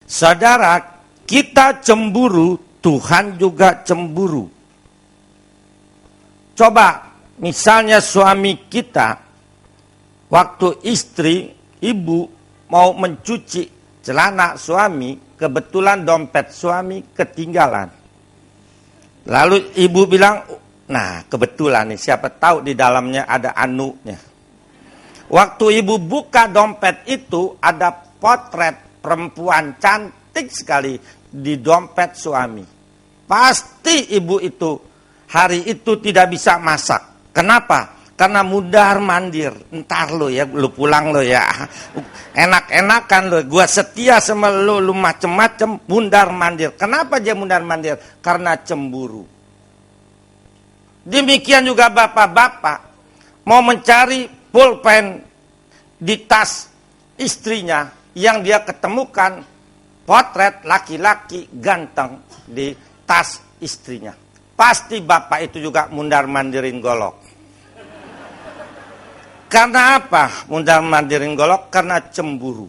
Saudara, kita cemburu, Tuhan juga cemburu. Coba, misalnya suami kita, waktu istri, ibu mau mencuci celana suami, kebetulan dompet suami ketinggalan. Lalu ibu bilang, nah kebetulan nih, siapa tahu di dalamnya ada anunya. Waktu ibu buka dompet itu, ada potret perempuan cantik sekali di dompet suami. Pasti ibu itu hari itu tidak bisa masak. Kenapa? Karena mundar mandir. Entar lo ya, lu pulang lo ya. Enak-enakan lo, gua setia sama lu macem-macem, mundar mandir. Kenapa dia mundar mandir? Karena cemburu. Demikian juga bapak-bapak mau mencari pulpen di tas istrinya, yang dia ketemukan potret laki-laki ganteng di tas istrinya. Pasti bapak itu juga mundar mandirin golok. Karena apa mundar mandirin golok? Karena cemburu.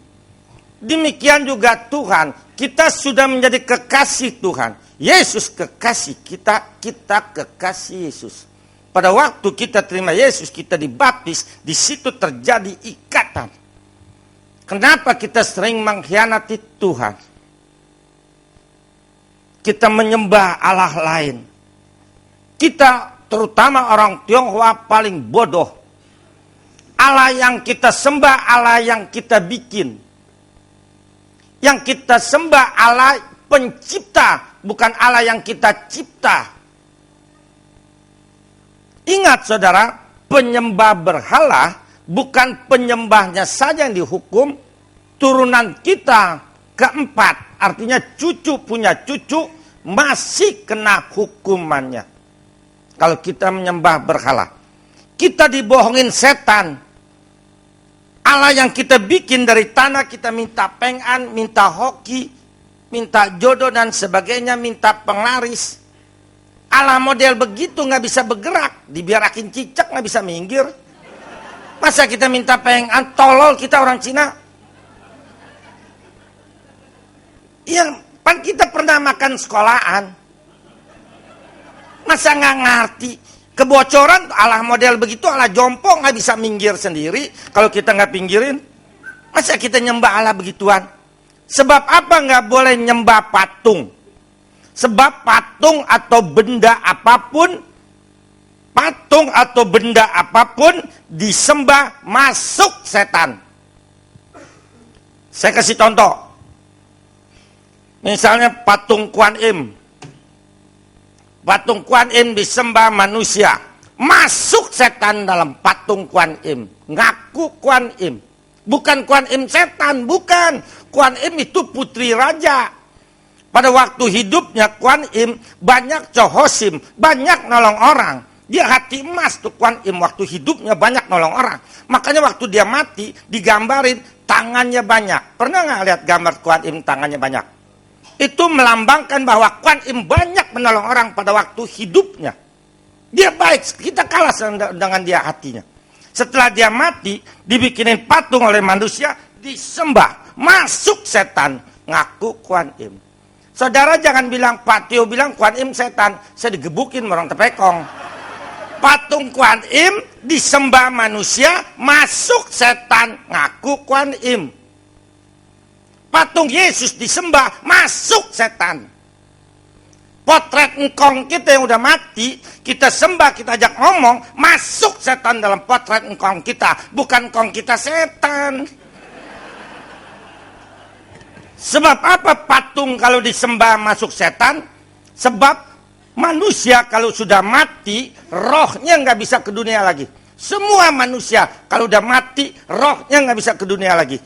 Demikian juga Tuhan. Kita sudah menjadi kekasih Tuhan. Yesus kekasih kita, kita kekasih Yesus. Pada waktu kita terima Yesus, kita dibaptis, di situ terjadi ikatan. Kenapa kita sering mengkhianati Tuhan? Kita menyembah Allah lain. Kita, terutama orang Tionghoa, paling bodoh. Allah yang kita sembah, Allah yang kita bikin. Yang kita sembah Allah pencipta, bukan Allah yang kita cipta. Ingat saudara, penyembah berhala bukan penyembahnya saja yang dihukum, turunan kita keempat, artinya cucu punya cucu, masih kena hukumannya. Kalau kita menyembah berhala, kita dibohongin setan. Allah yang kita bikin dari tanah, kita minta pengan, minta hoki, minta jodoh dan sebagainya, minta penglaris. Allah model begitu nggak bisa bergerak, dibiarakin cicak nggak bisa minggir. Masa kita minta pengan, tolol kita orang Cina. Ya, kan kita pernah makan sekolahan. Masa nggak ngerti? Kebocoran, Allah model begitu, Allah jompo nggak bisa minggir sendiri. Kalau kita nggak pinggirin, masa kita nyembah Allah begituan? Sebab apa nggak boleh nyembah patung? Sebab patung atau benda apapun, disembah masuk setan. Saya kasih contoh. Misalnya patung Kuan Im. Patung Kuan Im disembah manusia. Masuk setan dalam patung Kuan Im. Ngaku Kuan Im. Bukan Kuan Im setan, bukan. Kuan Im itu putri raja. Pada waktu hidupnya Kuan Im banyak cohosim, banyak nolong orang. Dia hati emas tuh Kuan Im, waktu hidupnya banyak nolong orang. Makanya waktu dia mati digambarin tangannya banyak. Pernah nggak lihat gambar Kuan Im tangannya banyak? Itu melambangkan bahwa Kuan Im banyak menolong orang pada waktu hidupnya. Dia baik, kita kalah dengan dia hatinya. Setelah dia mati, dibikinin patung oleh manusia, disembah, masuk setan, ngaku Kuan Im. Saudara jangan bilang, Pak Tio bilang Kuan Im setan, saya digebukin orang tepekong. Patung Kuan Im disembah manusia, masuk setan, ngaku Kuan Im. Patung Yesus disembah, masuk setan. Potret engkong kita yang udah mati, kita sembah, kita ajak ngomong, masuk setan dalam potret engkong kita. Bukan engkong kita setan. Sebab apa patung kalau disembah masuk setan? Sebab manusia kalau sudah mati, rohnya nggak bisa ke dunia lagi. Semua manusia kalau udah mati, rohnya nggak bisa ke dunia lagi.